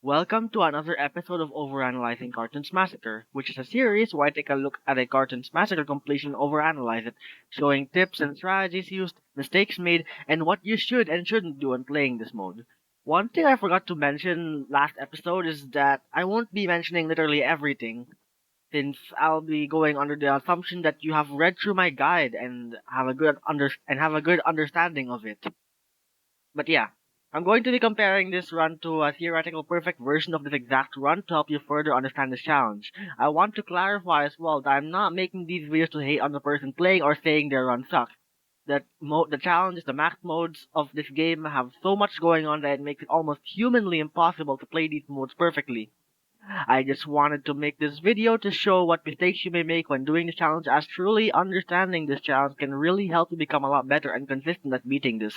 Welcome to another episode of Overanalyzing Cartoons Massacre, which is a series where I take a look at a Cartoons Massacre completion and overanalyze it, showing tips and strategies used, mistakes made, and what you should and shouldn't do when playing this mode. One thing I forgot to mention last episode is that I won't be mentioning literally everything, since I'll be going under the assumption that you have read through my guide and have a good understanding of it. But yeah, I'm going to be comparing this run to a theoretical perfect version of this exact run to help you further understand this challenge. I want to clarify as well that I'm not making these videos to hate on the person playing or saying their run sucks. The challenges, the max modes of this game have so much going on that it makes it almost humanly impossible to play these modes perfectly. I just wanted to make this video to show what mistakes you may make when doing the challenge, as truly understanding this challenge can really help you become a lot better and consistent at beating this.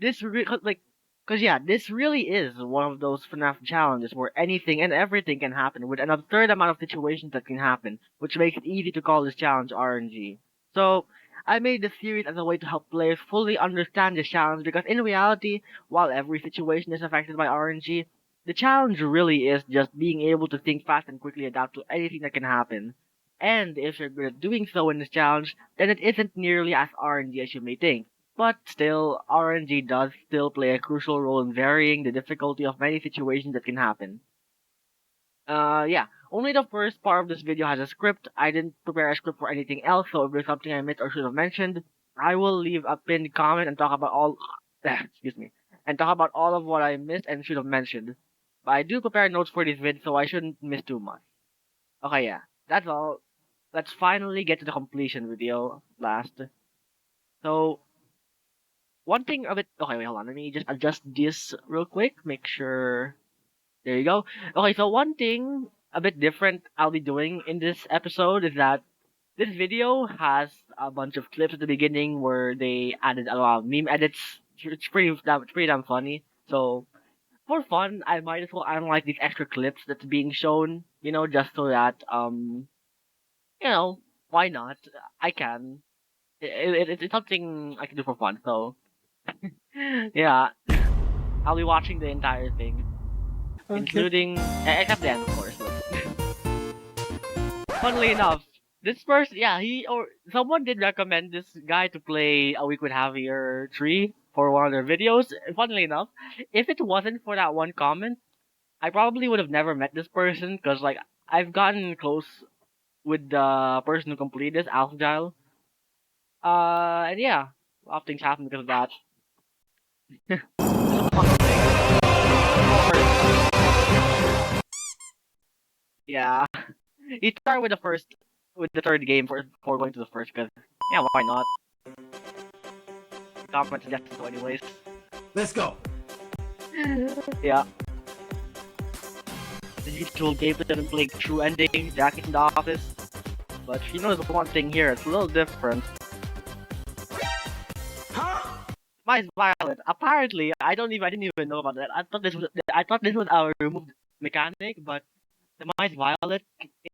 This really is one of those FNAF challenges where anything and everything can happen with an absurd amount of situations that can happen, which makes it easy to call this challenge RNG. So, I made this series as a way to help players fully understand this challenge because in reality, while every situation is affected by RNG, the challenge really is just being able to think fast and quickly adapt to anything that can happen. And if you're good at doing so in this challenge, then it isn't nearly as RNG as you may think. But still, RNG does still play a crucial role in varying the difficulty of many situations that can happen. Yeah, only the first part of this video has a script. I didn't prepare a script for anything else, so if there's something I missed or should have mentioned, I will leave a pinned comment and talk about all, excuse me, and talk about all of what I missed and should have mentioned. But I do prepare notes for this vid, so I shouldn't miss too much. Okay, yeah, that's all. Let's finally get to the completion video last. So, one thing of it. Okay, wait, hold on. Let me just adjust this real quick. Make sure. There you go. Okay, so one thing a bit different I'll be doing in this episode is that this video has a bunch of clips at the beginning where they added a lot of meme edits. It's pretty damn funny. So for fun, I might as well analyze these extra clips that's being shown. Just so that why not? I can. It's something I can do for fun. So yeah, I'll be watching the entire thing, including except the end, of course. But funnily enough, this person, yeah, he or someone did recommend this guy to play A Week with Javier 3 for one of their videos. Funnily enough, if it wasn't for that one comment, I probably would have never met this person because like I've gotten close with the person who completed this, awwj. And yeah, a lot of things happen because of that. Yeah, he started with the third game before going to the first, because yeah, why not? Comment suggested so anyways. Let's go. Yeah. The usual gameplay doesn't play true ending, Jack is in the office. But you know there's one thing here, it's a little different. Mine is violet. Apparently, I didn't even know about that. I thought this was a removed mechanic, but the Mice Violet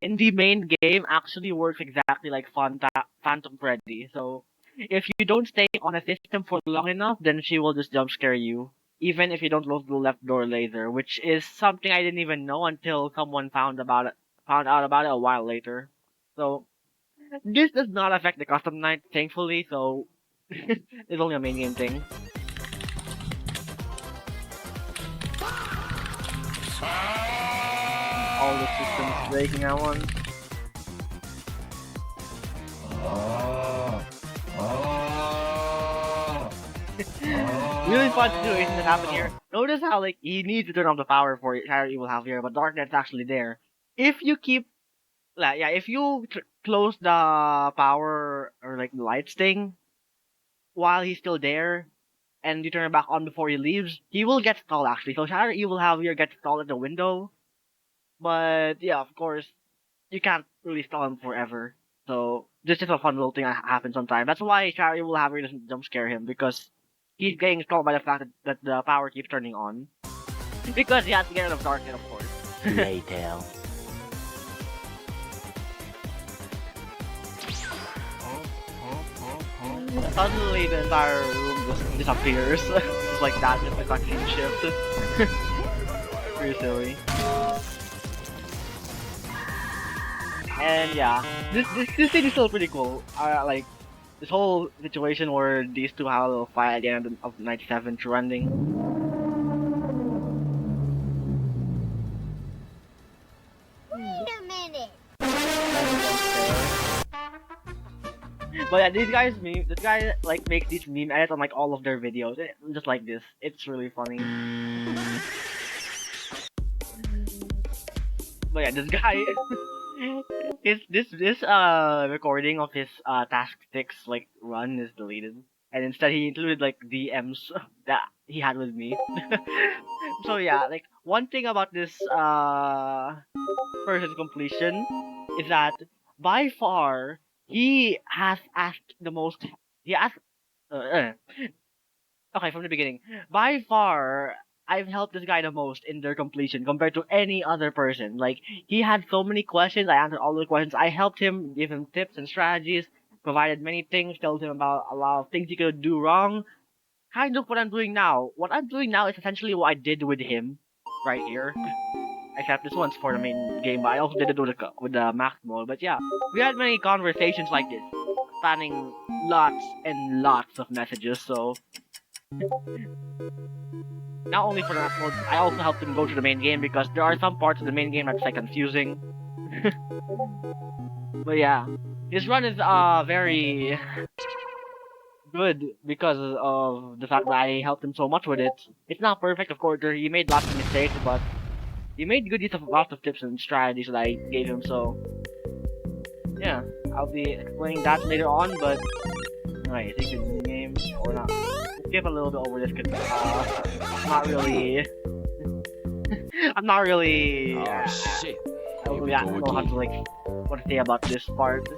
in the main game actually works exactly like Phantom Freddy. So if you don't stay on a system for long enough, then she will just jump scare you, even if you don't close the left door laser, which is something I didn't even know until someone found out about it a while later. So this does not affect the custom night, thankfully. So it's only a main game thing. All the systems breaking at once. Really fun situation that happened here. Notice how like he needs to turn off the power for Shadow Evil have here, but Darknet's actually there. If you keep, if you close the power or like the lights thing while he's still there, and you turn it back on before he leaves, he will get stalled actually. So Shadow Evil have here gets stalled at the window. But yeah, of course, you can't really stall him forever. So this is a fun little thing that happens sometimes. That's why Shari will have doesn't jump scare him, because he's getting stalled by the fact that the power keeps turning on. Because he has to get out of darkness, of course. Later. Suddenly the entire room just disappears. Just like that, just a cutscene shift. pretty silly. And yeah, this thing is still pretty cool. Like this whole situation where these two have a little fight at the end of 97 trending. Wait a minute. But yeah, these guys meme. This guy like makes these meme edits on like all of their videos, just like this. It's really funny. But yeah, this guy, this recording of his task 6 like run is deleted, and instead he included like DMs that he had with me. So yeah, like one thing about this person's completion is that by far he has asked the most. He asked. Okay, from the beginning. By far, I've helped this guy the most in their completion compared to any other person. Like, he had so many questions, I answered all the questions. I helped him, give him tips and strategies, provided many things, told him about a lot of things he could do wrong. Kind of what I'm doing now. What I'm doing now is essentially what I did with him, right here. Except this one's for the main game, but I also did it with the max mode. But yeah, we had many conversations like this, spanning lots and lots of messages, so not only for that mode, I also helped him go to the main game because there are some parts of the main game that's like confusing. But yeah, his run is very good because of the fact that I helped him so much with it. It's not perfect, of course. He made lots of mistakes, but he made good use of lots of tips and strategies that I gave him. So yeah, I'll be explaining that later on. But alright, take the game or not. Skip a little bit over this because I'm not really. I'm not really. Oh shit. I don't really know how to like what to say about this part.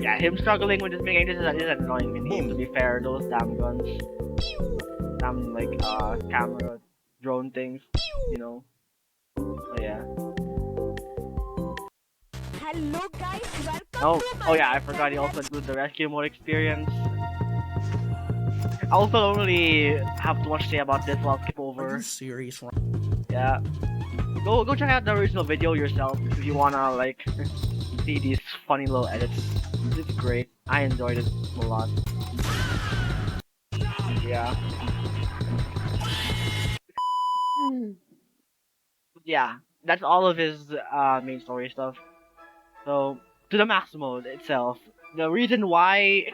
Yeah, him struggling with this game. This is an annoying mini. To be fair, those damn guns, damn like camera, drone things, you know. So yeah. Hello guys, welcome Oh, to my oh yeah, I forgot he also includes the rescue mode experience. I also don't really have too much to say about this, so I'll skip over. Serious? Yeah. Go check out the original video yourself if you wanna like see these funny little edits. It's great. I enjoyed it a lot. Yeah. Yeah. That's all of his main story stuff. So to the max mode itself. The reason why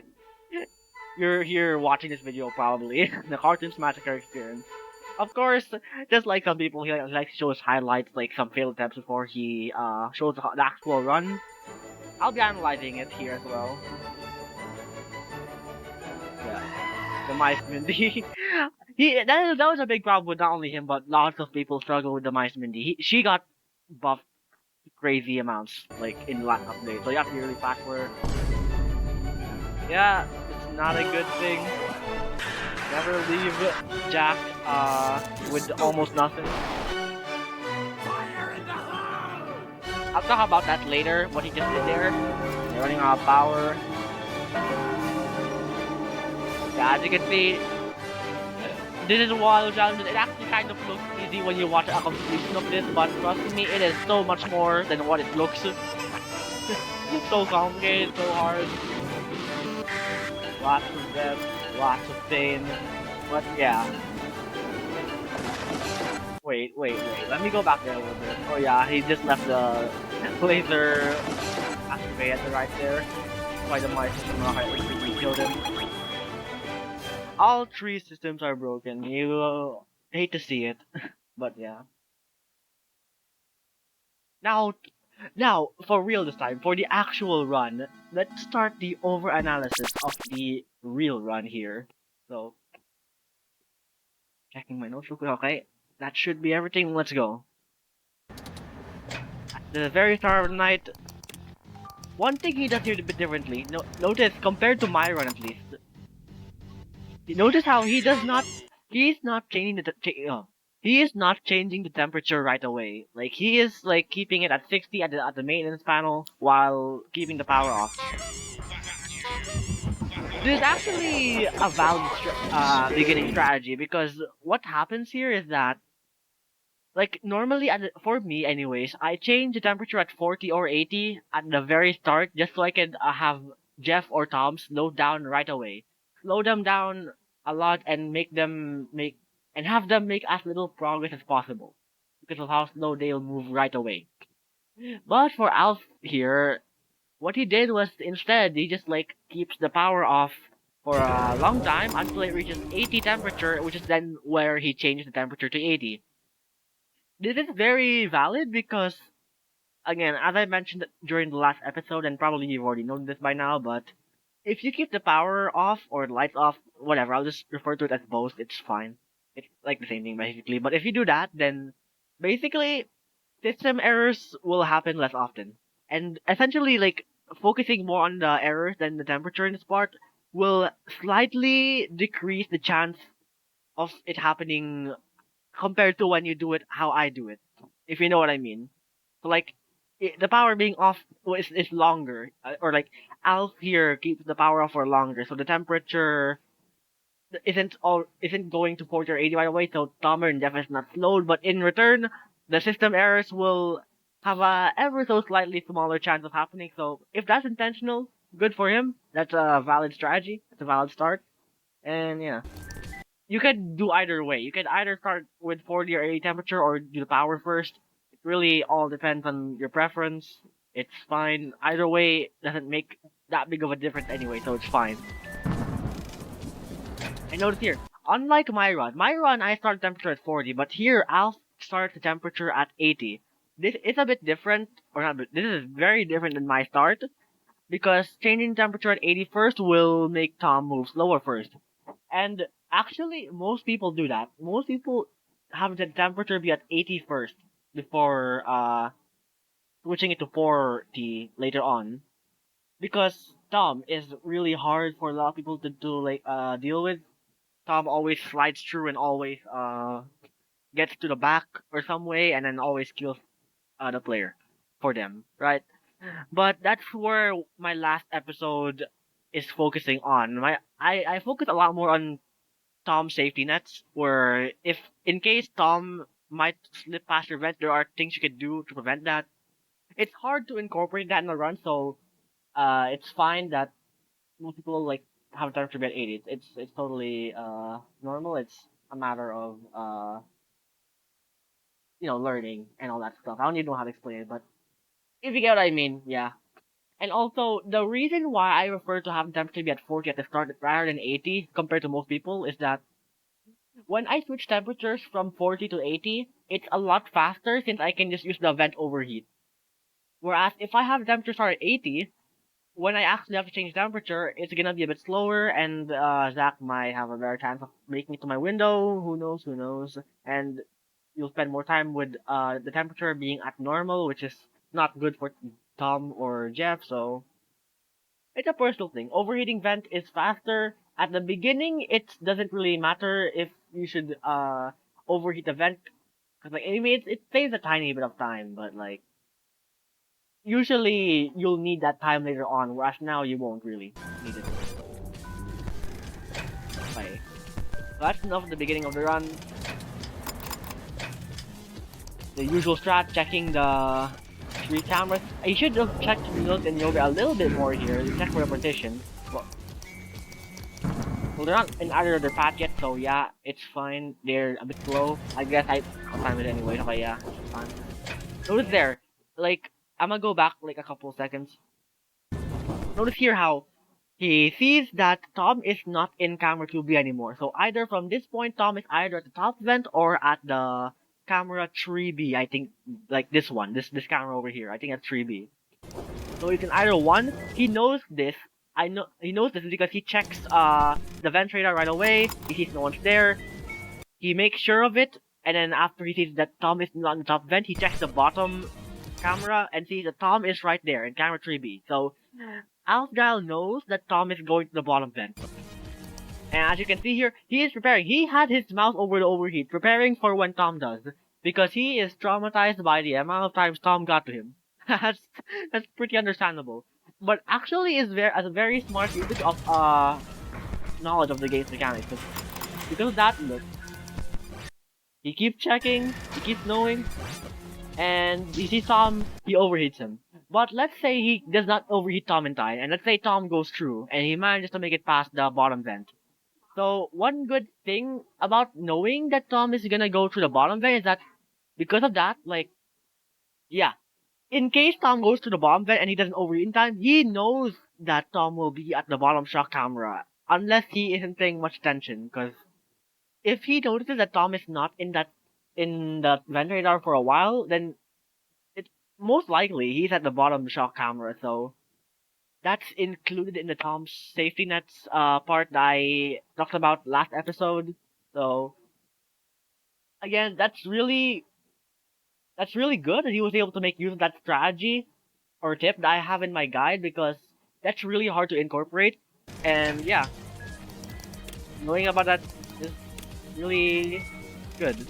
you're here watching this video probably the Cartoons Massacre experience. Of course, just like some people, he likes to show his highlights, like some failed attempts before he shows the actual run. I'll be analyzing it here as well. Yeah, the mice Mindy. That was a big problem with not only him but lots of people struggle with the mice Mindy. She got buffed crazy amounts like in the last update, so you have to be really fast for her. Yeah, it's not a good thing. Never leave Jack with almost nothing. I'll talk about that later, what he just did there. They're running out of power. Yeah, as you can see, this is one of the challenges. It actually kind of looks easy when you watch a completion of this, but trust me, it is so much more than what it looks. So complicated, so hard. Lots of depth, lots of pain. But yeah. Wait. Let me go back there a little bit. Oh yeah, he just left the laser activated right there. Why the mice instantly killed him. All 3 systems are broken. You hate to see it, but yeah. Now, for real this time, for the actual run, let's start the overanalysis of the real run here. So, checking my notes real quick. Okay, that should be everything. Let's go. At the very start of the night, one thing he does here a bit differently. Notice, compared to my run at least, you notice how he is not changing he is not changing the temperature right away. Like he is like keeping it at 60 at the maintenance panel while keeping the power off. This is actually a valid beginning strategy because what happens here is that, like, normally, for me anyways, I change the temperature at 40 or 80 at the very start just so I can have Jeff or Tom slow down right away. Slow them down a lot and have them make as little progress as possible because of how slow they'll move right away. But for Alf here, what he did was instead he just like keeps the power off for a long time until it reaches 80 temperature, which is then where he changed the temperature to 80. This is very valid because, again, as I mentioned during the last episode, and probably you've already known this by now, but if you keep the power off or the lights off, whatever, I'll just refer to it as both, it's fine. It's like the same thing basically. But if you do that, then basically system errors will happen less often. And essentially, like, focusing more on the errors than the temperature in this part will slightly decrease the chance of it happening compared to when you do it how I do it, if you know what I mean. So like, the power being off is longer, or like Alf here keeps the power off for longer, so the temperature isn't going to 40 or 80 right away. So Tomer and Jeff is not slowed, but in return, the system errors will have a ever so slightly smaller chance of happening. So if that's intentional, good for him. That's a valid strategy. It's a valid start, and yeah. You could do either way. You could either start with 40 or 80 temperature or do the power first. It really all depends on your preference. It's fine. Either way doesn't make that big of a difference anyway, so it's fine. And notice here, unlike my run I start temperature at 40, but here Alf starts the temperature at 80. This is a bit different, or not, this is very different than my start, because changing temperature at 80 first will make Tom move slower first. And actually, most people do that. Most people have the temperature be at 80 first before switching it to 40 later on. Because Tom is really hard for a lot of people to like deal with. Tom always slides through and always gets to the back or some way and then always kills the player for them, right? But that's where my last episode is focusing on. I focus a lot more on Tom's safety nets, where if in case Tom might slip past your vent, there are things you could do to prevent that. It's hard to incorporate that in a run, so it's fine that most people like have time to be at 80. It's totally normal. It's a matter of learning and all that stuff. I don't even know how to explain it, but if you get what I mean, yeah. And also, the reason why I refer to having temperature be at 40 at the start rather than 80 compared to most people is that when I switch temperatures from 40 to 80, it's a lot faster since I can just use the vent overheat. Whereas if I have the temperature start at 80, when I actually have to change temperature, it's gonna be a bit slower, and Zach might have a better chance of making it to my window. Who knows? Who knows? And you'll spend more time with the temperature being at normal, which is not good for Tom or Jeff. So it's a personal thing. Overheating vent is faster. At the beginning, it doesn't really matter if you should overheat the vent, cause like I mean it saves a tiny bit of time, but like usually you'll need that time later on, whereas now you won't really need it. Okay, so that's enough at the beginning of the run. The usual strat, checking the three cameras. You should have checked Nook and Yoga a little bit more here. Check for repetition. Well, they're not in either of their path yet, so yeah, it's fine. They're a bit slow. I guess I'll time it anyway, but yeah, it's fine. Notice there, like, I'm gonna go back like a couple of seconds. Notice here how he sees that Tom is not in camera 2B anymore. So either from this point, Tom is either at the top vent or at the camera 3B. I think, like this one, this camera over here. I think that's 3B. So you can either one, he knows this. I know he knows this because he checks the vent radar right away. He sees no one's there. He makes sure of it, and then after he sees that Tom is not in the top vent, he checks the bottom camera and sees that Tom is right there in camera 3B. So Alfdial knows that Tom is going to the bottom vent. And as you can see here, he is preparing. He had his mouse over the overheat, preparing for when Tom does. Because he is traumatized by the amount of times Tom got to him. that's pretty understandable. but actually is a very smart usage of knowledge of the game's mechanics. Because of that, look, he keeps checking, he keeps knowing, and you see Tom, he overheats him. But let's say he does not overheat Tom in time, and let's say Tom goes through, and he manages to make it past the bottom vent. So one good thing about knowing that Tom is gonna go through the bottom vent is that because of that, like, yeah, in case Tom goes to the bottom vent and he doesn't overheat in time, he knows that Tom will be at the bottom shock camera, unless he isn't paying much attention, because if he notices that Tom is not in the vent radar for a while, then it most likely he's at the bottom shock camera. So that's included in the Tom's safety nets part that I talked about last episode. So again, that's really good that he was able to make use of that strategy or tip that I have in my guide, because that's really hard to incorporate. And yeah, knowing about that is really good.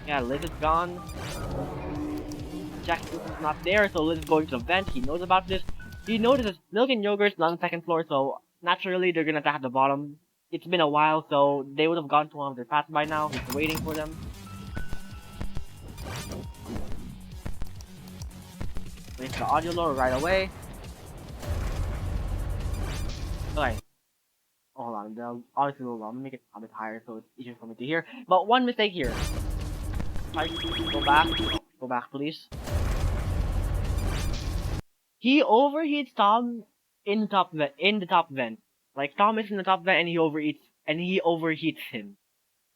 Yeah, Liz is gone. Jack is not there, so Liz is going to the vent. He knows about this. He notices Milk and Yogurt's not on the second floor, so naturally they're gonna attack the bottom. It's been a while, so they would have gone to one of their paths by now. He's waiting for them. Waits the audio lower right away. Okay. Oh, hold on, the audio's a little low. I'm gonna make it a bit higher so it's easier for me to hear. But one mistake here. Go back. Go back, please. He overheats Tom in the top vent. Like Tom is in the top vent and he overheats him.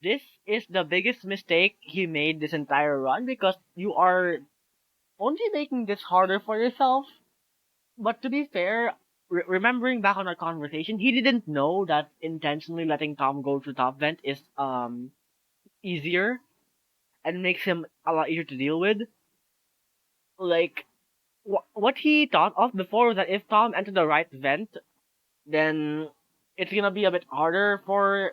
This is the biggest mistake he made this entire run, because you are only making this harder for yourself. But to be fair, remembering back on our conversation, he didn't know that intentionally letting Tom go to top vent is easier and makes him a lot easier to deal with. Like what he thought of before was that if Tom entered the right vent, then it's gonna be a bit harder for.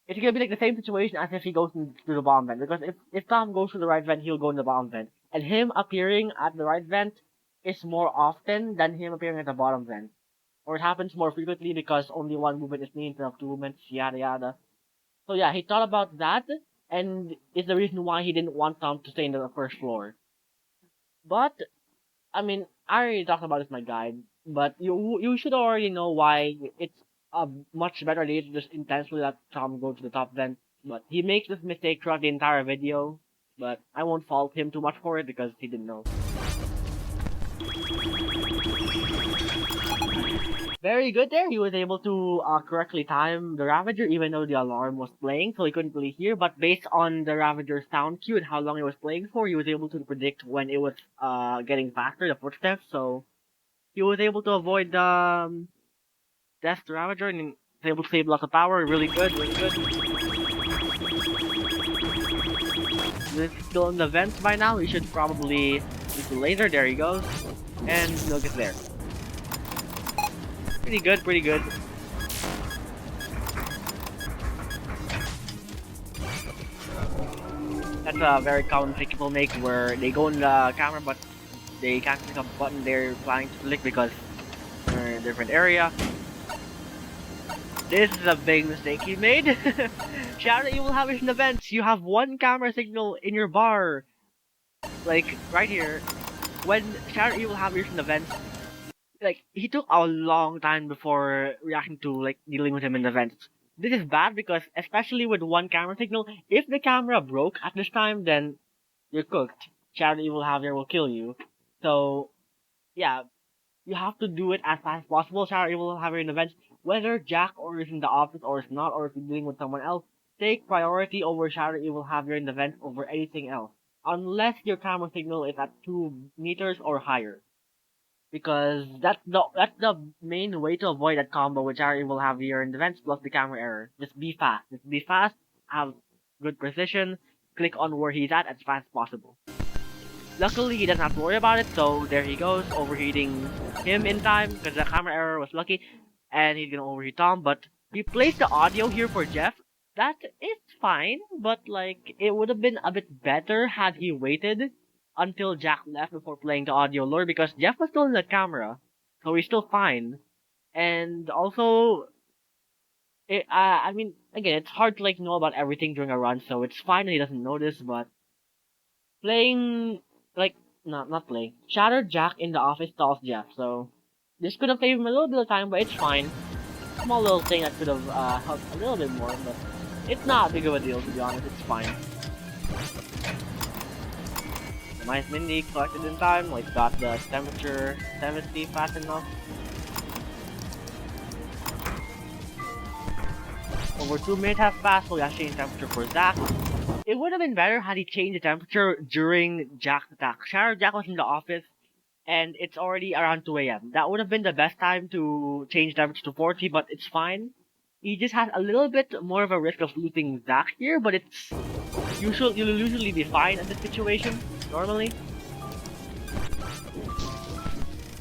It's gonna be like the same situation as if he goes through the bottom vent. Because if Tom goes through the right vent, he'll go in the bottom vent. And him appearing at the right vent is more often than him appearing at the bottom vent. Or it happens more frequently because only one movement is needed instead of two movements, yada yada. So yeah, he thought about that, and is the reason why he didn't want Tom to stay in the first floor. But I mean, I already talked about this in my guide, but you should already know why it's a much better idea to just intentionally let Tom go to the top vent. But he makes this mistake throughout the entire video, but I won't fault him too much for it because he didn't know. Very good there. He was able to correctly time the Ravager even though the alarm was playing, so he couldn't really hear. But based on the Ravager's sound cue and how long it was playing for, he was able to predict when it was getting faster, the footsteps. So he was able to avoid the death to Ravager and was able to save lots of power. Really good, really good. This is still in the vents by now. He should probably use the laser. There he goes, and he'll get there. Pretty good, pretty good. That's a very common mistake people make where they go in the camera but they can't click a button they're planning to click because they're in a different area. This is a big mistake you made. Shadow you will have it in the vents. You have one camera signal in your bar. Like, right here. When Shadow you will have it in the vents, like, he took a long time before reacting to, like, dealing with him in the vents. This is bad because, especially with one camera signal, if the camera broke at this time, then you're cooked. Shadow Evil Javier will kill you. So, yeah, you have to do it as fast as possible. Shadow Evil Javier in the vents, whether Jack or is in the office or is not, or if you're dealing with someone else, take priority over Shadow Evil Javier in the vents over anything else. Unless your camera signal is at 2 meters or higher. Because that's the main way to avoid that combo which Harry will have here in defense plus the camera error. Just be fast. Just be fast, have good precision, click on where he's at as fast as possible. Luckily he doesn't have to worry about it, so there he goes, overheating him in time because the camera error was lucky, and he's gonna overheat Tom, but he placed the audio here for Jeff. That is fine, but like it would have been a bit better had he waited until Jack left before playing the audio lure because Jeff was still in the camera, so he's still fine. And also, I mean, again, it's hard to like know about everything during a run, so it's fine that he doesn't notice. But playing like not playing Shattered Jack in the office stalls Jeff, so this could have saved him a little bit of time, but it's fine. Small little thing that could have helped a little bit more, but it's not big of a deal to be honest. It's fine. Nice mini collected in time, like got the temperature 70 fast enough. Over 2 minutes have passed, so we have changed temperature for Zach. It would have been better had he changed the temperature during Jack's attack. Shadow Jack was in the office, and it's already around 2 a.m. That would have been the best time to change temperature to 40, but it's fine. He just has a little bit more of a risk of losing Zach here, but you'll usually be fine in this situation, normally.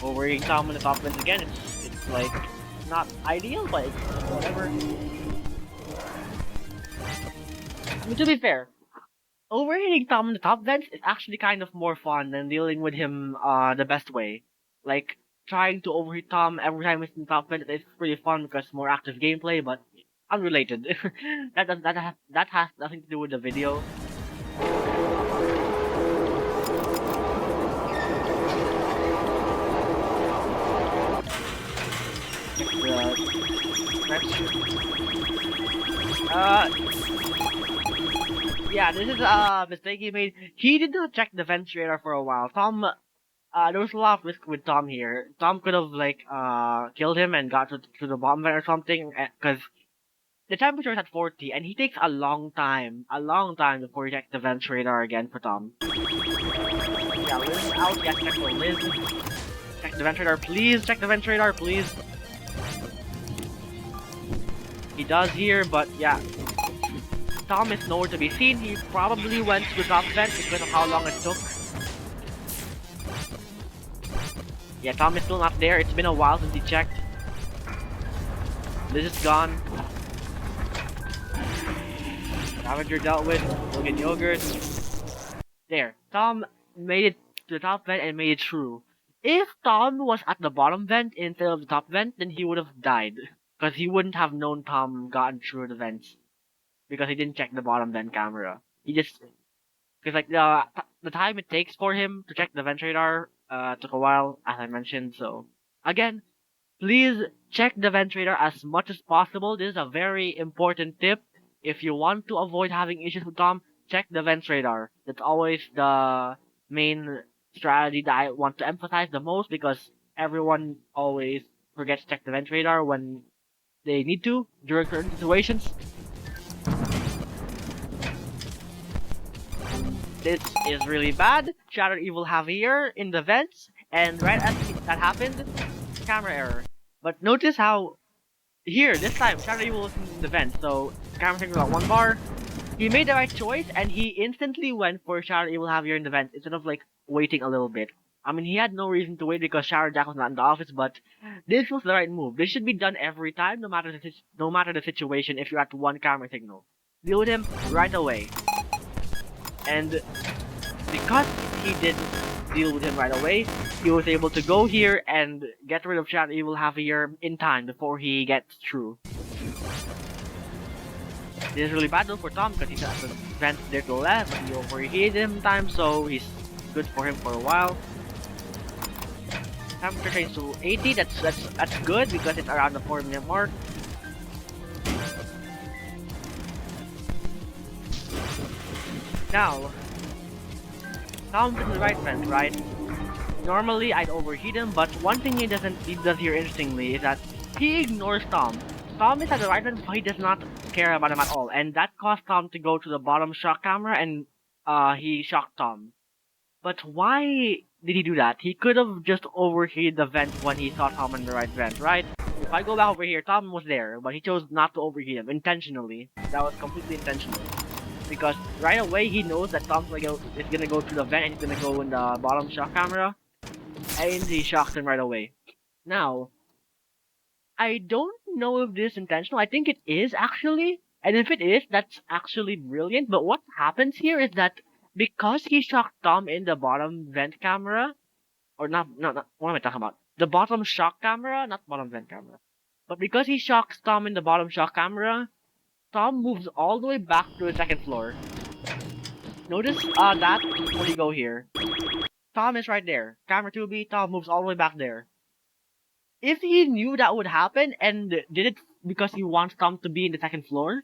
Overeating Tom in the top once again, it's like not ideal, but it's whatever. I mean, to be fair, overheating Tom in the top vents is actually kind of more fun than dealing with him the best way. Like, trying to overheat Tom every time he's in the top vent is pretty fun because more active gameplay, but unrelated. that has nothing to do with the video. Yeah, this is a mistake he made. He did not check the vent radar for a while. Tom, there was a lot of risk with Tom here. Tom could have like killed him and got to the bomb vent or something, because the temperature is at 40, and he takes a long time before he checks the vent radar again for Tom. Yeah, Liz is out. Yeah, check for Liz. Check the vent radar, please. Check the vent radar, please. He does here, but yeah. Tom is nowhere to be seen. He probably went to the top vent because of how long it took. Yeah, Tom is still not there. It's been a while since he checked. Liz is gone. Scavenger dealt with. Logan Yogurt. There. Tom made it to the top vent and made it through. If Tom was at the bottom vent instead of the top vent, then he would have died. Because he wouldn't have known Tom gotten through the vents. Because he didn't check the bottom vent camera. He just... Because like the time it takes for him to check the vent radar took a while, as I mentioned, so... Again, please check the vent radar as much as possible. This is a very important tip. If you want to avoid having issues with Tom, check the vent radar. That's always the main strategy that I want to emphasize the most because everyone always forgets to check the vent radar when they need to during certain situations. This is really bad. Shadow Evil Javier in the vents, and right as that happened, camera error. But notice how here, this time, Shadow Evil was in the vent, so camera thing got 1 bar. He made the right choice, and he instantly went for Shadow Evil Javier in the vent instead of like waiting a little bit. I mean, he had no reason to wait because Shadow Jack was not in the office, but this was the right move. This should be done every time, no matter the situation. If you're at 1 camera signal, deal with him right away. And because he didn't deal with him right away, he was able to go here and get rid of Shadow Evil Javier in time before he gets through. This is really bad though for Tom because he's at the vent there to the left, but he overheated him in time, so he's good for him for a while. Temperature changed to 80, that's good because it's around the 4-minute mark. Now, Tom's in the right vent, right? Normally I'd overheat him, but one thing he does here interestingly is that he ignores Tom. Tom is at the right vent, so he does not care about him at all, and that caused Tom to go to the bottom shock camera, and he shocked Tom. But why did he do that? He could have just overheated the vent when he saw Tom in the right vent, right? If I go back over here, Tom was there, but he chose not to overheat him intentionally. That was completely intentional. Because right away he knows that Tom's is gonna go to the vent and he's gonna go in the bottom shock camera. And he shocked him right away. Now, I don't know if this is intentional. I think it is actually. And if it is, that's actually brilliant. But what happens here is that because he shocked Tom in the bottom vent camera, or not, what am I talking about? The bottom shock camera, not bottom vent camera. But because he shocks Tom in the bottom shock camera, Tom moves all the way back to the second floor. Notice that before you go here. Tom is right there. Camera 2B, Tom moves all the way back there. If he knew that would happen and did it because he wants Tom to be in the second floor,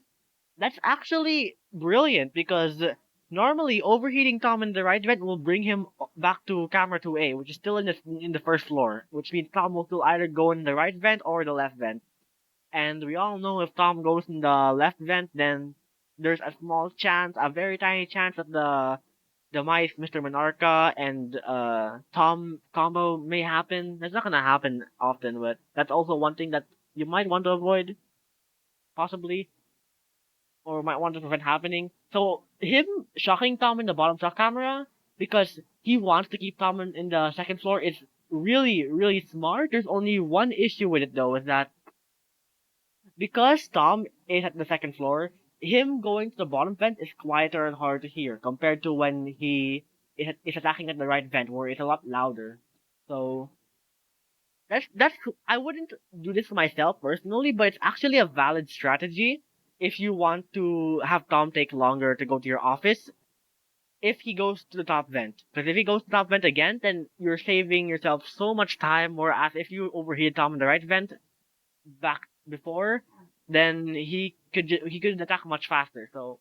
that's actually brilliant because normally overheating Tom in the right vent will bring him back to camera 2A, which is still in the first floor, which means Tom will still either go in the right vent or the left vent. And we all know if Tom goes in the left vent, then there's a small chance, a very tiny chance that the mice, Mr. Monarca and Tom combo may happen. That's not gonna happen often, but that's also one thing that you might want to avoid, possibly, or might want to prevent happening. So him shocking Tom in the bottom shock camera because he wants to keep Tom in the second floor is really, really smart. There's only one issue with it though, is that because Tom is at the second floor, him going to the bottom vent is quieter and harder to hear compared to when he is attacking at the right vent where it's a lot louder. So that's I wouldn't do this myself personally, but it's actually a valid strategy if you want to have Tom take longer to go to your office if he goes to the top vent. Because if he goes to the top vent again, then you're saving yourself so much time, whereas if you overheat Tom in the right vent back before, then he could attack much faster. So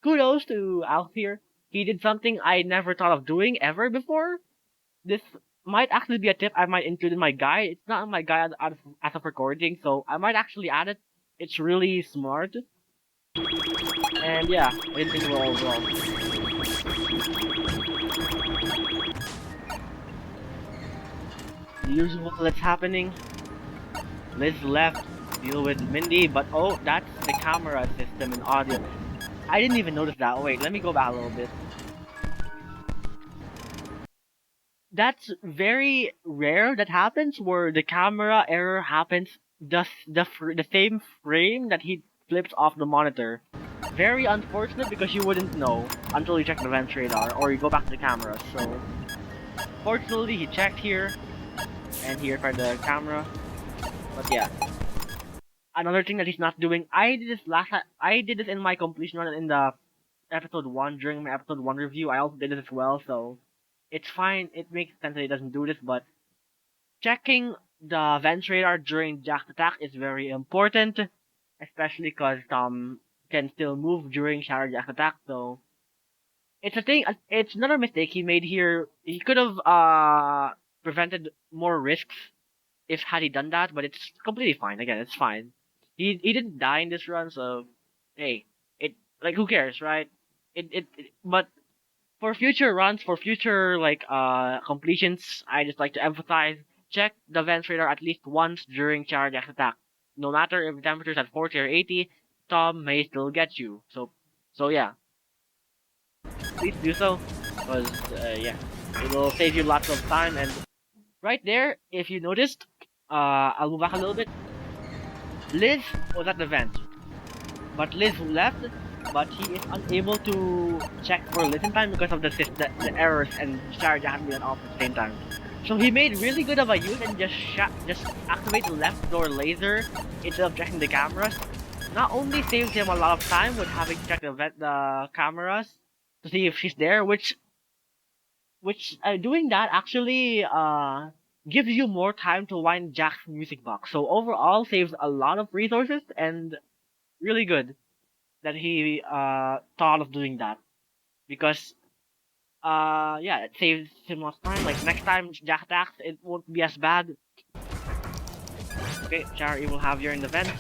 kudos to Alf here. He did something I never thought of doing ever before. This might actually be a tip I might include in my guide. It's not in my guide as of recording, so I might actually add it. It's really smart. And yeah, I didn't think well as well. The usual that's happening. Liz left, deal with Mindy, but oh, that's the camera system and audio. I didn't even notice that. Wait, let me go back a little bit. That's very rare that happens where the camera error happens the same frame that he flips off the monitor. Very unfortunate because you wouldn't know until you check the vent radar or you go back to the camera. So fortunately he checked here and here for the camera. But yeah. Another thing that he's not doing, I did this in my completion run in the episode 1 during my episode 1 review. I also did it as well, so it's fine. It makes sense that he doesn't do this, but checking the vent radar during Jack's attack is very important, especially because Tom can still move during Shadow Jack's attack, so it's a thing. It's another mistake he made here. He could have prevented more risks if had he done that, but it's completely fine. Again, it's fine. He didn't die in this run, so hey, it like who cares, right? But for future runs, for future like completions, I just like to emphasize check the vent radar at least once during charge X attack. No matter if the temperature's at 40 or 80, Tom may still get you. So yeah, please do so, because yeah, it will save you lots of time. And right there, if you noticed, I'll move back a little bit. Liz was at the vent, but Liz left, but he is unable to check for listen time because of the errors and Sarah having been off at the same time. So he made really good of a use and just activate the left door laser instead of checking the cameras. Not only saves him a lot of time with having to check the cameras to see if she's there, which doing that actually gives you more time to wind Jack's music box. So overall saves a lot of resources and really good that he thought of doing that because yeah, it saves him lots of time. Like next time Jack attacks, it won't be as bad. Okay, Shari will have you in the vents.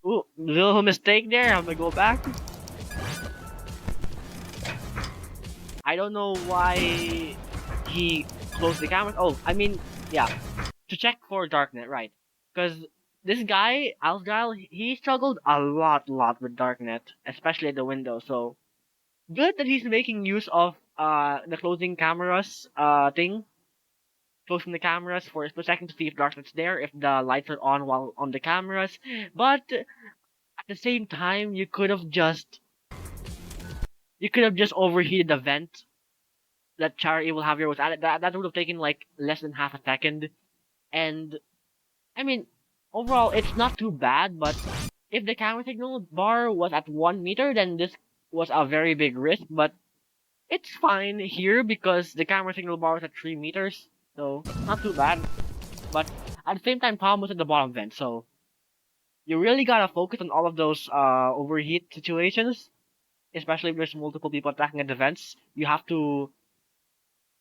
Ooh, little mistake there. I'm gonna go back. I don't know why he closed the cameras. Oh, I mean, yeah, to check for Darknet, right? Because this guy, Algile, he struggled a lot with Darknet, especially at the window. So good that he's making use of the closing cameras thing, closing the cameras for a split second to see if Darknet's there, if the lights are on while on the cameras. But at the same time, you could have just overheated the vent that Charity will have your was at. That would have taken like less than half a second. And I mean, overall, it's not too bad. But if the camera signal bar was at 1 meter, then this was a very big risk. But it's fine here because the camera signal bar was at 3 meters, so it's not too bad. But at the same time, Tom was at the bottom vent, so you really gotta focus on all of those overheat situations, especially if there's multiple people attacking at the vents. You have to,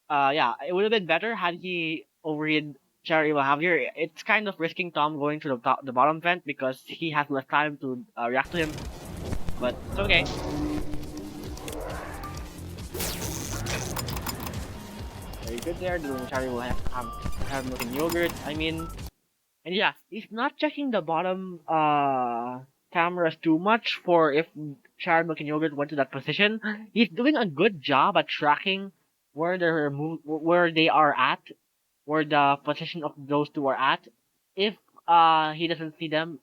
yeah, it would have been better had he overheated Cherry Javier. It's kind of risking Tom going to the bottom vent because he has less time to react to him, but it's okay. Very good there. The Cherry will have looking yogurt. I mean, and yeah, he's not checking the bottom cameras too much for if Sharon Milk and Yogurt went to that position. He's doing a good job at tracking where where they are at, where the position of those two are at. If he doesn't see them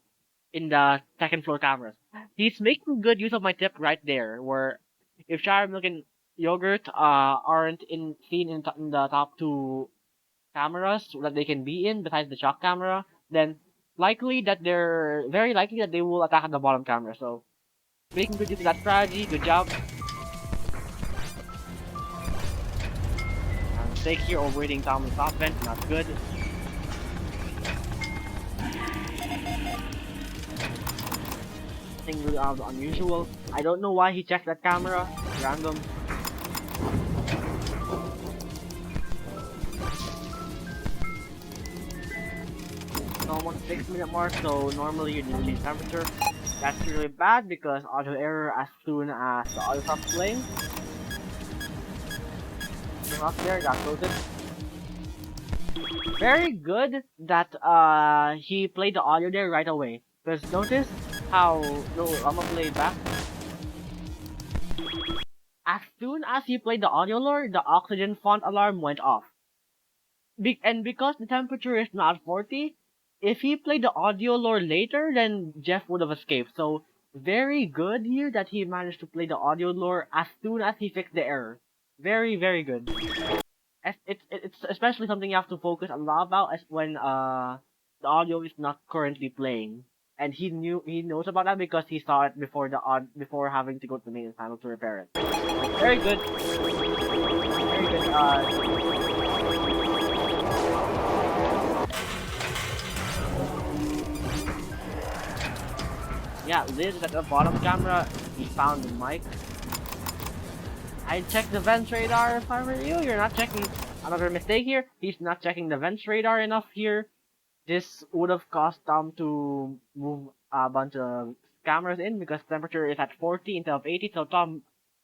in the second floor cameras, he's making good use of my tip right there. Where if Sharon Milk and Yogurt aren't seen in the top two cameras that they can be in besides the shock camera, then very likely that they will attack at the bottom camera. So making good use of that strategy, good job. Mistake here, overrating Tom in top vent, not good. Nothing really out of the unusual. I don't know why he checked that camera. Random. Almost 6 minute mark, so normally you'd release temperature. That's really bad because audio error as soon as the audio stops playing. Came up there, got closed. Very good that he played the audio there right away. Because notice how I'm gonna play it back. As soon as he played the audio lore, the oxygen font alarm went off. And because the temperature is not 40, if he played the audio lore later, then Jeff would have escaped. So, very good here that he managed to play the audio lore as soon as he fixed the error. Very, very good. It's especially something you have to focus a lot about as when the audio is not currently playing. And he knows about that because he saw it before having to go to the maintenance panel to repair it. Very good. Very good. Yeah, Liz is at the bottom camera. He found the mic. I'd check the vents radar if I were you. You're not checking. Another mistake here. He's not checking the vents radar enough here. This would have caused Tom to move a bunch of cameras in because temperature is at 40 instead of 80. So Tom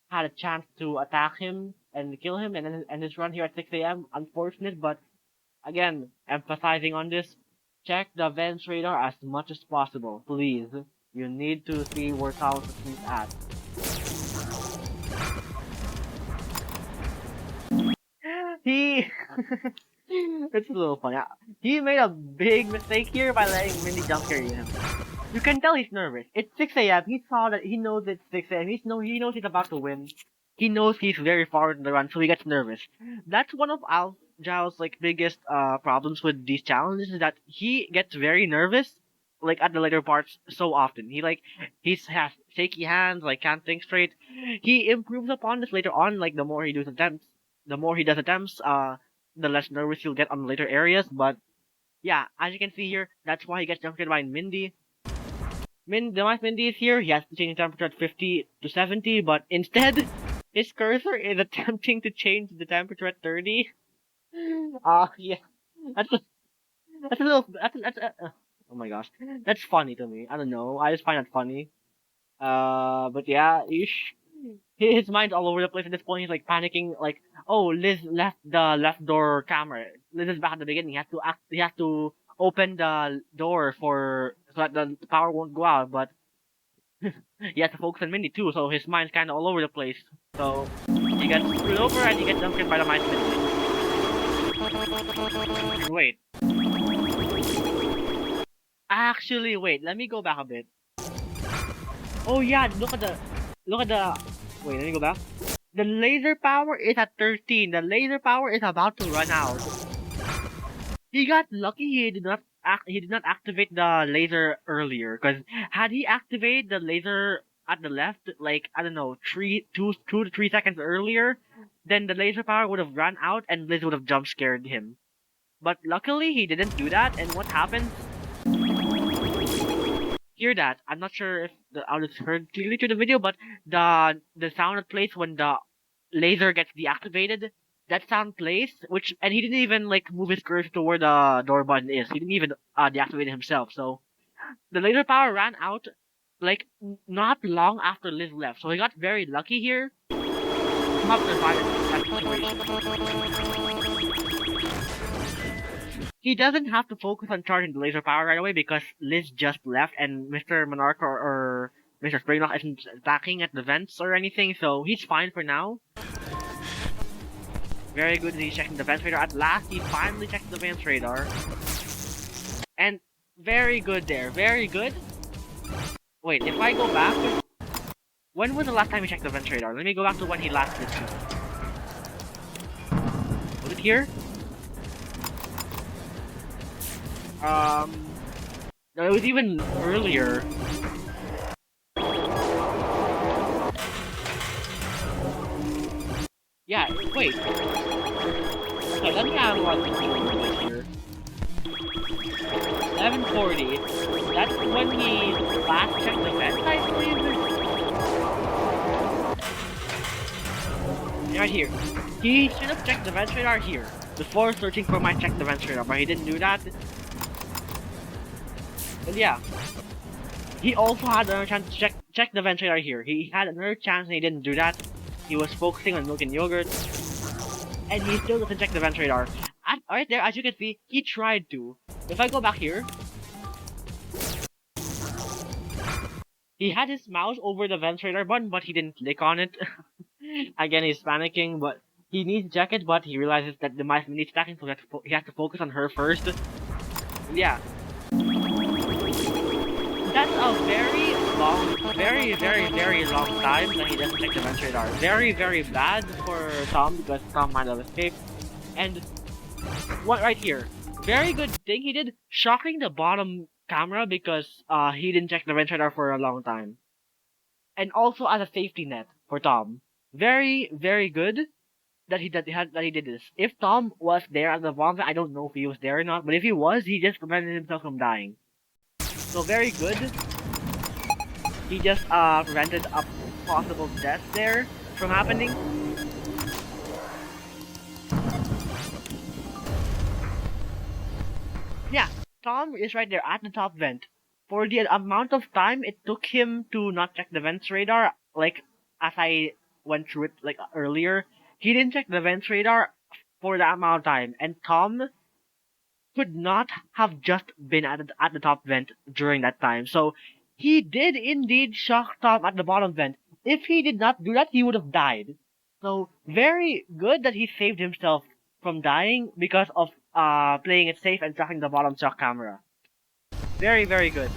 had a chance to attack him and kill him and then end his run here at 6 a.m. Unfortunate, but again, emphasizing on this. Check the vents radar as much as possible, please. You need to see where Thomas is at. He... It's a little funny. He made a big mistake here by letting Mindy jump carry him. You can tell he's nervous. It's 6 a.m. He saw that. He knows it's 6 a.m. He knows he's about to win. He knows he's very far in the run, so he gets nervous. That's one of Zhao's like biggest problems with these challenges is that he gets very nervous like at the later parts so often. He has shaky hands, like can't think straight. He improves upon this later on, like the more he does attempts, the less nervous he'll get on the later areas. But yeah, as you can see here, that's why he gets jumped by Mindy. The Mindy is here. He has to change the temperature at 50 to 70, but instead, his cursor is attempting to change the temperature at 30. Yeah, that's a little. Oh my gosh, that's funny to me. I don't know. I just find that funny. But yeah, his mind's all over the place at this point. He's like panicking, like, oh, Liz left the left door camera. Liz is back at the beginning. He has to open the door so that the power won't go out. But he has to focus on Mindy too, so his mind's kind of all over the place. So he gets screwed over and he gets dumped by the Mindy. Wait. Actually, wait. Let me go back a bit. Oh yeah, look at the Wait, let me go back. The laser power is at 13. The laser power is about to run out. He got lucky he did not activate the laser earlier, because had he activated the laser at the left, like, I don't know, 2 to 3 seconds earlier, then the laser power would have run out and Liz would have jump scared him. But luckily he didn't do that, and what happened? Hear that. I'm not sure if the audio is heard clearly through the video, but the sound it plays when the laser gets deactivated, that sound plays, and he didn't even like move his cursor to where the door button is. He didn't even deactivate it himself. So the laser power ran out like not long after Liz left. So he got very lucky here. Not survived that situation. He doesn't have to focus on charging the laser power right away because Liz just left and Mr. Monarch or Mr. Springlock isn't attacking at the vents or anything, so he's fine for now. Very good that he's checking the vents radar. At last, he finally checked the vents radar. And very good there, very good. Wait, if I go back, when was the last time he checked the vents radar? Let me go back to when he last did so. Was it here? No, it was even earlier. Yeah, wait. Okay, let me analyze this here. 11:40. That's when he last checked the vents, I believe. Right here. He should have checked the vents radar here before searching for my check the vents radar, but he didn't do that. But yeah, he also had another chance to check the vents radar here. He had another chance and he didn't do that. He was focusing on milk and yogurt, and he still doesn't check the vents radar. Right there, as you can see, he tried to. If I go back here, he had his mouse over the vents radar button, but he didn't click on it. Again, he's panicking, but he needs to check it, but he realizes that the mice needs stacking, so he has to focus on her first. Yeah. That's a very long, very long time that he doesn't check the vent radar. Very bad for Tom because Tom might have escaped. And what right here? Very good thing he did, shocking the bottom camera because he didn't check the vent radar for a long time. And also as a safety net for Tom. Very good that he did this. If Tom was there at the bottom, I don't know if he was there or not, but if he was, he just prevented himself from dying. So very good. He just prevented a possible death there from happening. Yeah, Tom is right there at the top vent. For the amount of time it took him to not check the vents radar, like as I went through it like earlier, he didn't check the vents radar for that amount of time, and Tom could not have just been at the top vent during that time. So he did indeed shock Tom at the bottom vent. If he did not do that, he would have died. So very good that he saved himself from dying because of playing it safe and tracking the bottom shock camera. Very good.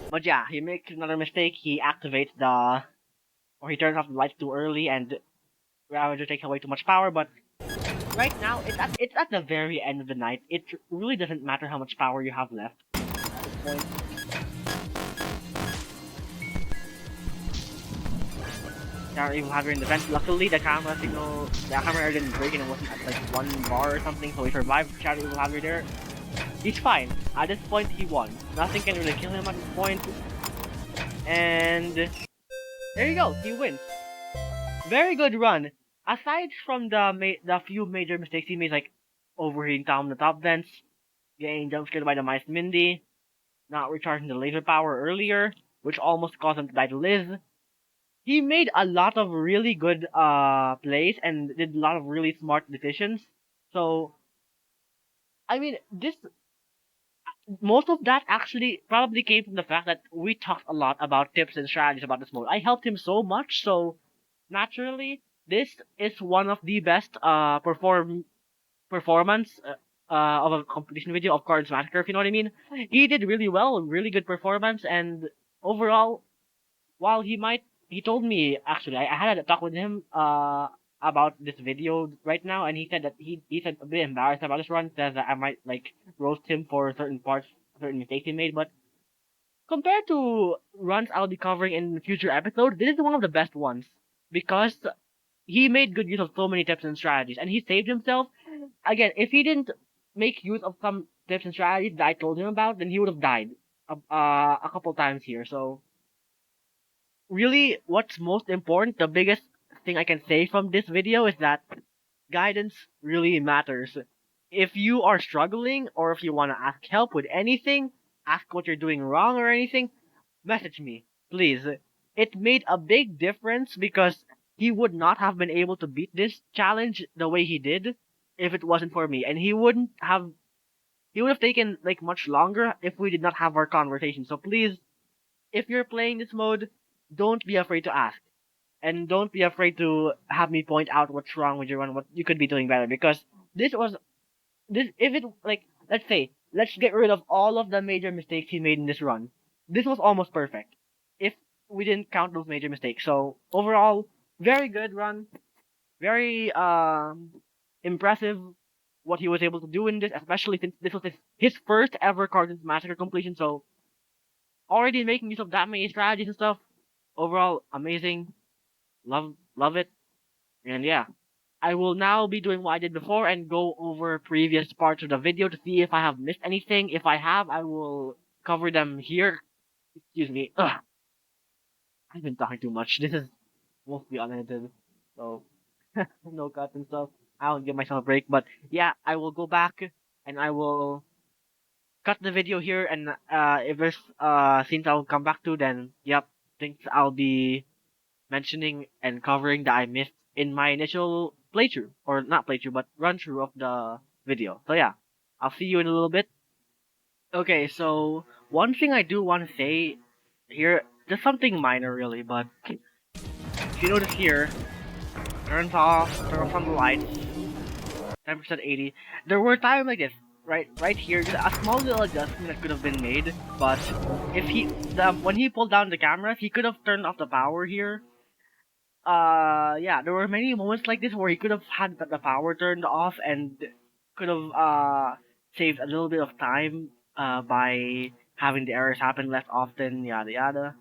But yeah, he makes another mistake. He activates or he turns off the lights too early and Ravager takes away too much power, but right now, it's at the very end of the night. It really doesn't matter how much power you have left at this point. Now even having in the vent. Luckily, the camera error didn't break and it wasn't at like 1 bar or something, so he survived Shadow Evil Hazard there. He's fine. At this point, he won. Nothing can really kill him at this point. And there you go, he wins. Very good run. Aside from the few major mistakes he made, like overheating Tom the top vents, getting jump scared by the mice Mindy, not recharging the laser power earlier, which almost caused him to die to Liz. He made a lot of really good plays and did a lot of really smart decisions. So, I mean, most of that actually probably came from the fact that we talked a lot about tips and strategies about this mode. I helped him so much, so naturally, this is one of the best performance of a competition video of Cards Massacre, if you know what I mean. He did really well, really good performance, and overall, while he told me actually, I had a talk with him about this video right now, and he said that he said a bit embarrassed about this run, says that I might like roast him for certain parts, certain mistakes he made, but compared to runs I'll be covering in future episodes, this is one of the best ones because he made good use of so many tips and strategies, and he saved himself. Again, if he didn't make use of some tips and strategies that I told him about, then he would have died a couple times here. So really, what's most important, the biggest thing I can say from this video is that guidance really matters. If you are struggling or if you want to ask help with anything, ask what you're doing wrong or anything, message me, please. It made a big difference because he would not have been able to beat this challenge the way he did if it wasn't for me. And he would have taken like much longer if we did not have our conversation. So please, if you're playing this mode, don't be afraid to ask. And don't be afraid to have me point out what's wrong with your run, what you could be doing better. Because this was this if it like let's get rid of all of the major mistakes he made in this run. This was almost perfect. If we didn't count those major mistakes. So overall, very good run. Very impressive what he was able to do in this, especially since this was his first ever Cartoons Massacre completion, so already making use of that many strategies and stuff. Overall, amazing. Love it. And yeah. I will now be doing what I did before and go over previous parts of the video to see if I have missed anything. If I have, I will cover them here. Excuse me. Ugh, I've been talking too much. This is mostly unedited, so no cuts and stuff. I'll give myself a break, but yeah, I will go back and I will cut the video here, and if there's scenes I'll come back to, then yep, things I'll be mentioning and covering that I missed in my initial playthrough, or not playthrough, but run through of the video. So yeah, I'll see you in a little bit. Okay, so one thing I do want to say here, just something minor really, but if you notice here, turn off on the lights, 10% 80. There were times like this, right here, just a small little adjustment that could have been made, but if when he pulled down the cameras, he could have turned off the power here. Yeah, there were many moments like this where he could have had the power turned off and could have saved a little bit of time by having the errors happen less often, yada yada.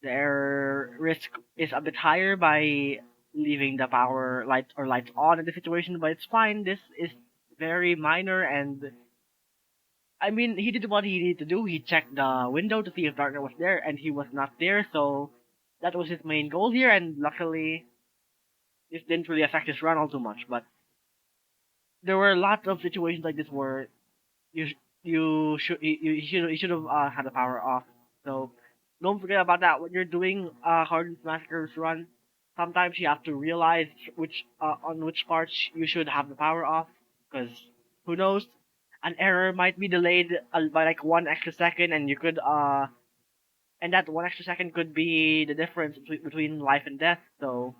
The error risk is a bit higher by leaving the power lights on in the situation, but it's fine. This is very minor, and I mean, he did what he needed to do. He checked the window to see if Darkner was there, and he was not there, so that was his main goal here, and luckily, this didn't really affect his run all too much, but there were lots of situations like this where you sh- you should have had the power off. So don't forget about that when you're doing Harden's Massacre's run. Sometimes you have to realize which on which parts you should have the power off, because who knows, an error might be delayed by like 1 extra second, and you could and that 1 extra second could be the difference between life and death. So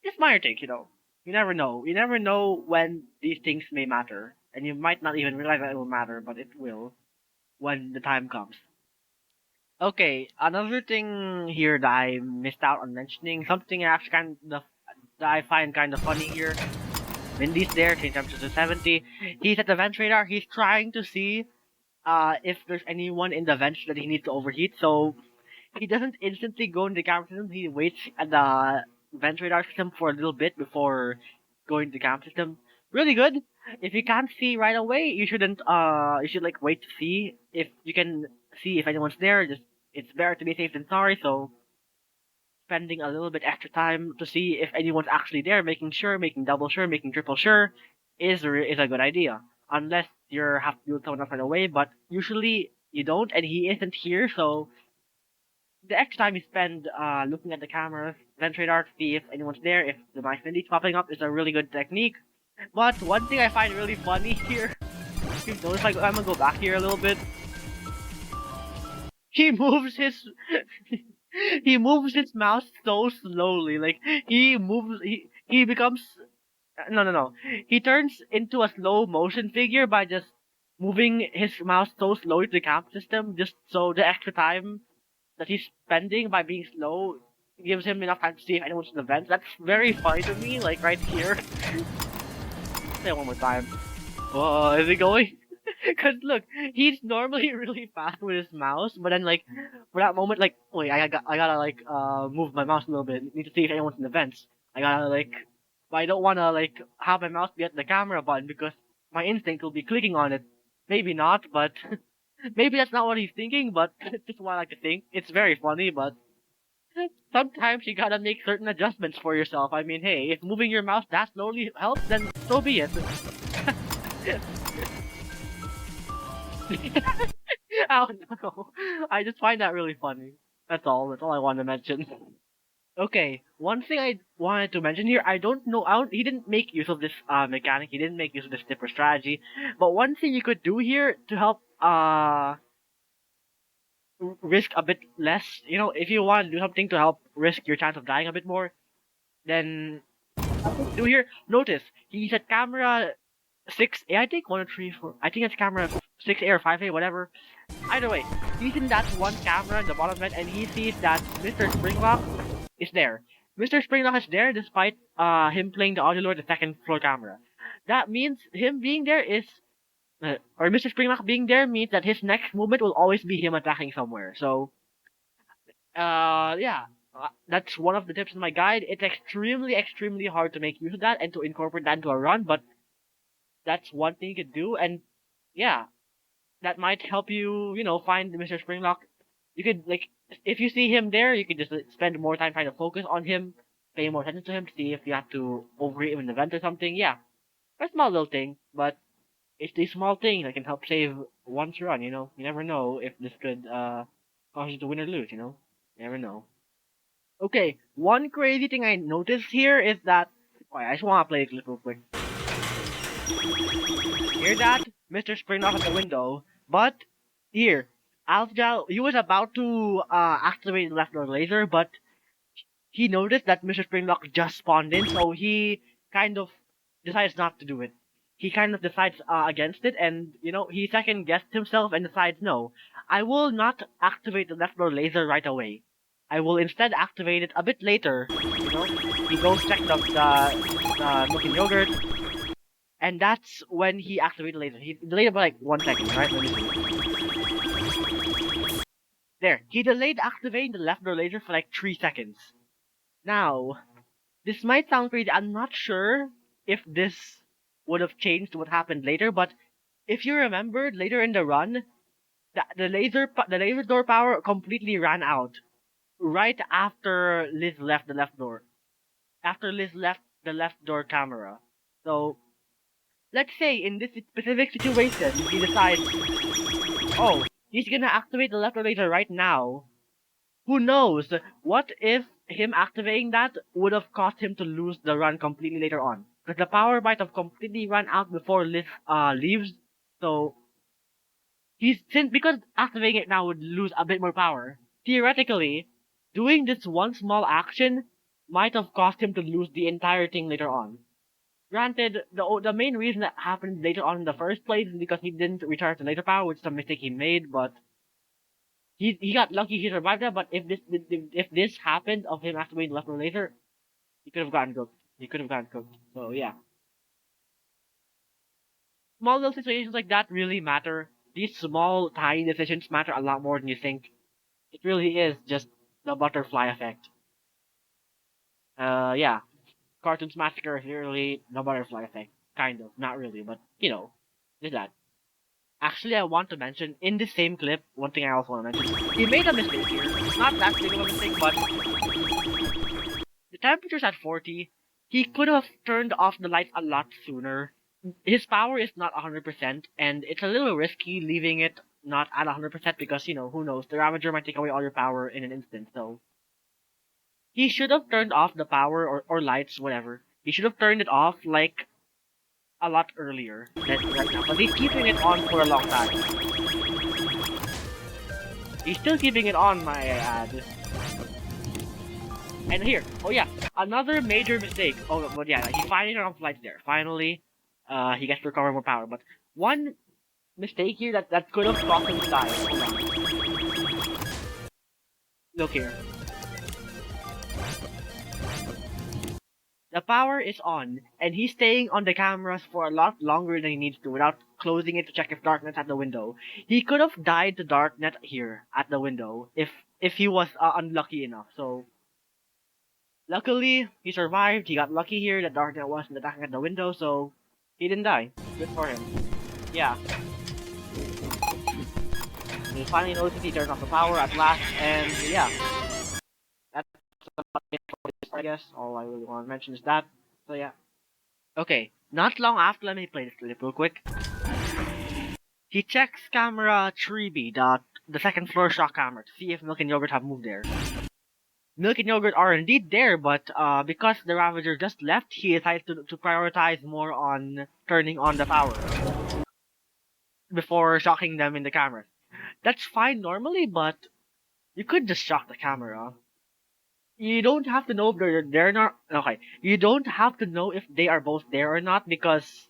just minor things, you know. You never know. You never know when these things may matter, and you might not even realize that it will matter, but it will when the time comes. Okay, another thing here that I missed out on mentioning, something actually that I find kind of funny here. Mindy's there, change temperature to 70. He's at the vent radar. He's trying to see if there's anyone in the vents that he needs to overheat. So he doesn't instantly go into the camera system. He waits at the vent radar system for a little bit before going to the camera system. Really good. If you can't see right away, you shouldn't. You should like wait to see if you can see if anyone's there. Just it's better to be safe than sorry. So spending a little bit extra time to see if anyone's actually there, making sure, making double sure, making triple sure, is a good idea. Unless you have to do someone else right away, but usually you don't, and he isn't here, so the extra time you spend looking at the cameras, vent radar to see if anyone's there, if the nice Mindy's popping up, is a really good technique. But one thing I find really funny here, if you notice, like, I'm gonna go back here a little bit. He moves his he moves his mouse so slowly. Like he becomes no. He turns into a slow motion figure by just moving his mouse so slowly to the camp system, just so the extra time that he's spending by being slow gives him enough time to see if anyone's in the vents. That's very funny to me, like right here. Say it one more time. Oh, is it going? Cause look, he's normally really fast with his mouse, but then like for that moment, like wait, I gotta like move my mouse a little bit. Need to see if anyone's in the vents. I gotta like, but I don't wanna like have my mouse be at the camera button because my instinct will be clicking on it. Maybe not, but maybe that's not what he's thinking. But it's just what I like to think. It's very funny, but sometimes you gotta make certain adjustments for yourself. I mean, hey, if moving your mouse that slowly helps, then so be it. I don't know. I just find that really funny. That's all. That's all I wanted to mention. Okay, one thing I wanted to mention here, I don't know, he didn't make use of this mechanic, he didn't make use of this tipper strategy, but one thing you could do here to help risk a bit less, you know, if you want to do something to help risk your chance of dying a bit more, then do here, notice, he's at camera 6A, I think, 1 or 3, 4, I think it's camera 6A or 5A, whatever. Either way, he's in that one camera in the bottom right, and he sees that Mr. Springlock is there. Mr. Springlock is there despite him playing the audio lure the second floor camera. That means him being there is, or Mr. Springlock being there means that his next movement will always be him attacking somewhere. So, yeah. That's one of the tips in my guide. It's extremely, extremely hard to make use of that and to incorporate that into a run, but that's one thing you could do, and yeah, that might help you, you know, find Mr. Springlock. You could, like, if you see him there, you could just spend more time trying to focus on him, pay more attention to him to see if you have to overeat him in an event or something. Yeah, a small little thing, but it's these small things that can help save one's run, you know? You never know if this could, cause you to win or lose, you know? You never know. Okay, one crazy thing I noticed here is that, oh, I just want to play a clip real quick. Hear that? Mr. Springlock at the window, but here, Alfjal, he was about to activate the left door laser, but he noticed that Mr. Springlock just spawned in, so he kind of decides not to do it. He kind of decides against it, and you know he second guessed himself and decides, no, I will not activate the left door laser right away. I will instead activate it a bit later. You know, he goes check the milk and yogurt, and that's when he activated the laser. He delayed it by like 1 second, right? Let me see. There, he delayed activating the left door laser for like 3 seconds. Now, this might sound crazy. I'm not sure if this would have changed what happened later, but if you remember later in the run, the laser door power completely ran out right after Liz left the left door. After Liz left the left door camera. So, let's say in this specific situation, he decides, oh, he's gonna activate the left door laser right now. Who knows? What if him activating that would have caused him to lose the run completely later on? Because the power might have completely run out before Liz leaves. So because activating it now would lose a bit more power. Theoretically, doing this one small action might have caused him to lose the entire thing later on. Granted, the main reason that happened later on in the first place is because he didn't recharge the laser power, which is a mistake he made, but he got lucky he survived that, but if this happened of him activating the left laser, he could have gotten cooked. He could have gotten cooked. So yeah. Small little situations like that really matter. These small, tiny decisions matter a lot more than you think. It really is just the butterfly effect. Yeah. Cartoons Massacre is really the butterfly effect. Kind of. Not really, but, you know. Just that. Actually, I want to mention, in the same clip, one thing I also want to mention, he made a mistake here. Not that big of a mistake, but the temperature's at 40. He could have turned off the lights a lot sooner. His power is not 100%, and it's a little risky leaving it not at 100% because, you know, who knows, the Ravager might take away all your power in an instant, so he should have turned off the power or lights, whatever. He should have turned it off, like, a lot earlier than right now. But he's keeping it on for a long time. He's still keeping it on, my ad. And here, oh yeah, another major mistake. Oh, but yeah, he finally turned off lights there. Finally, he gets to recover more power. But one mistake here that could have cost him to die. Hold on. Look here. The power is on, and he's staying on the cameras for a lot longer than he needs to without closing it to check if Darknet's at the window. He could have died to Darknet here at the window if he was unlucky enough. So luckily he survived. He got lucky here that Darknet wasn't attacking at the window, so he didn't die. Good for him. Yeah. He finally noticed he turned off the power at last, and yeah, that's about it for this, I guess. All I really want to mention is that. So yeah. Okay, not long after, let me play this clip real quick. He checks camera 3B, the second floor shock camera, to see if Milk and Yogurt have moved there. Milk and Yogurt are indeed there, but because the Ravager just left, he decided to prioritize more on turning on the power before shocking them in the cameras. That's fine normally, but you could just shock the camera. You don't have to know if they're not. Okay, you don't have to know if they are both there or not because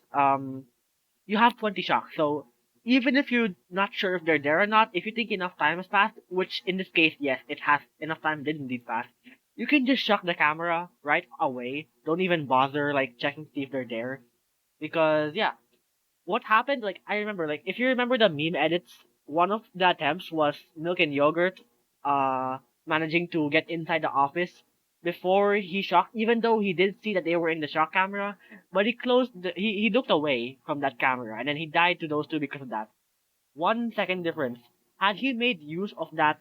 you have 20 shocks. So even if you're not sure if they're there or not, if you think enough time has passed, which in this case, yes, it has enough time did indeed pass, you can just shock the camera right away. Don't even bother like checking to see if they're there. Because yeah, what happened, like I remember, like if you remember the meme edits, one of the attempts was Milk and Yogurt managing to get inside the office before he shocked, even though he did see that they were in the shock camera, but he looked away from that camera and then he died to those two because of that. 1 second difference. Had he made use of that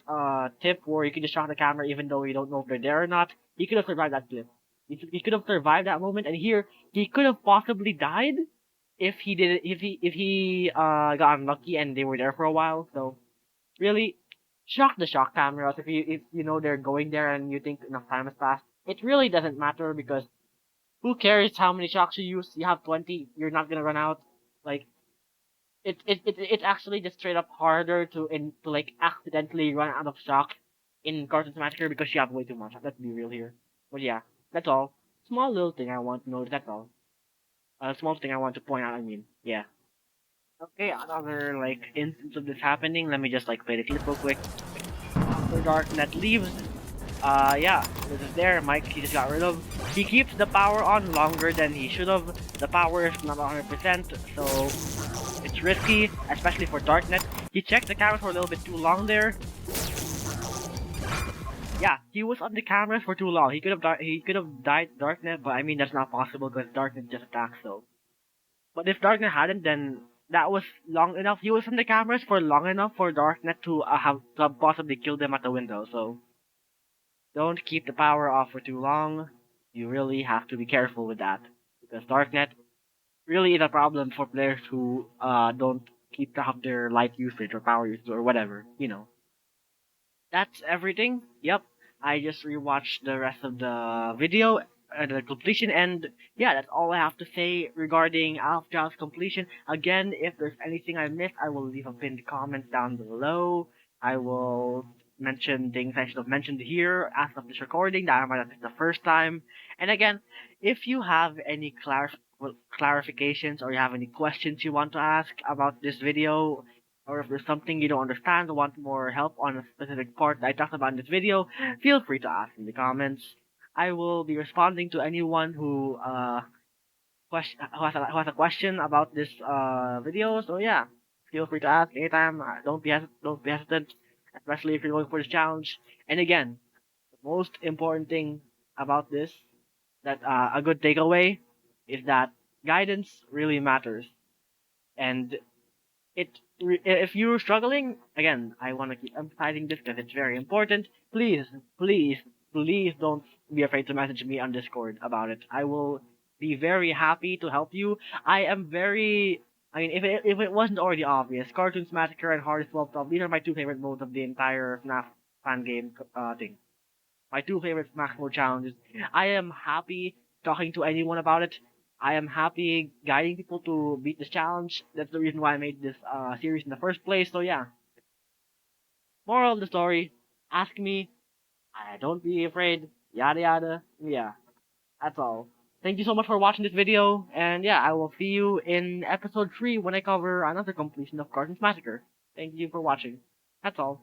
tip where you can just shock the camera even though you don't know if they're there or not, he could have survived that clip. He could have survived that moment, and here he could have possibly died if he got unlucky and they were there for a while. So really, shock the shock cameras if you know they're going there and you think enough time has passed. It really doesn't matter because who cares how many shocks you use? You have 20, you're not gonna run out. Like it's actually just straight up harder to like accidentally run out of shock in Cartoon Massacre because you have way too much. Let's be real here. But yeah, that's all. Small little thing I want to know. That's all. Small thing I want to point out. I mean, yeah. Okay, another like instance of this happening. Let me just like play the clip real quick. After Darknet leaves, yeah, this is there. Mike, he just got rid of. He keeps the power on longer than he should have. The power is not 100%, so it's risky, especially for Darknet. He checked the cameras for a little bit too long there. Yeah, he was on the cameras for too long. He could have died Darknet, but I mean that's not possible because Darknet just attacked. So, but if Darknet hadn't, then that was long enough. He was on the cameras for long enough for Darknet to have possibly killed him at the window. So don't keep the power off for too long. You really have to be careful with that because Darknet really is a problem for players who don't keep track of their light usage or power usage or whatever. You know. That's everything. Yep. I just rewatched the rest of the video, the completion, and yeah, that's all I have to say regarding awwj's completion. Again, if there's anything I missed, I will leave a pinned comment down below. I will mention things I should have mentioned here as of this recording that I might have missed the first time. And again, if you have any clarifications or you have any questions you want to ask about this video, or if there's something you don't understand or want more help on a specific part that I talked about in this video, feel free to ask in the comments. I will be responding to anyone who has a question about this video. So yeah, feel free to ask anytime. Don't be hesitant, especially if you're going for this challenge. And again, the most important thing about this, that a good takeaway, is that guidance really matters. And if you're struggling, again, I want to keep emphasizing this because it's very important. Please, please, please don't be afraid to message me on Discord about it. I will be very happy to help you. I am very. I mean, if it wasn't already obvious, Cartoons Massacre and Hardest World Top, these are my two favorite modes of the entire FNAF fan game thing. My two favorite Smash Mode challenges. I am happy talking to anyone about it. I am happy guiding people to beat this challenge. That's the reason why I made this series in the first place. So yeah. Moral of the story: ask me. Don't be afraid. Yada yada. Yeah. That's all. Thank you so much for watching this video, and yeah, I will see you in episode 3 when I cover another completion of Cartoons Massacre. Thank you for watching. That's all.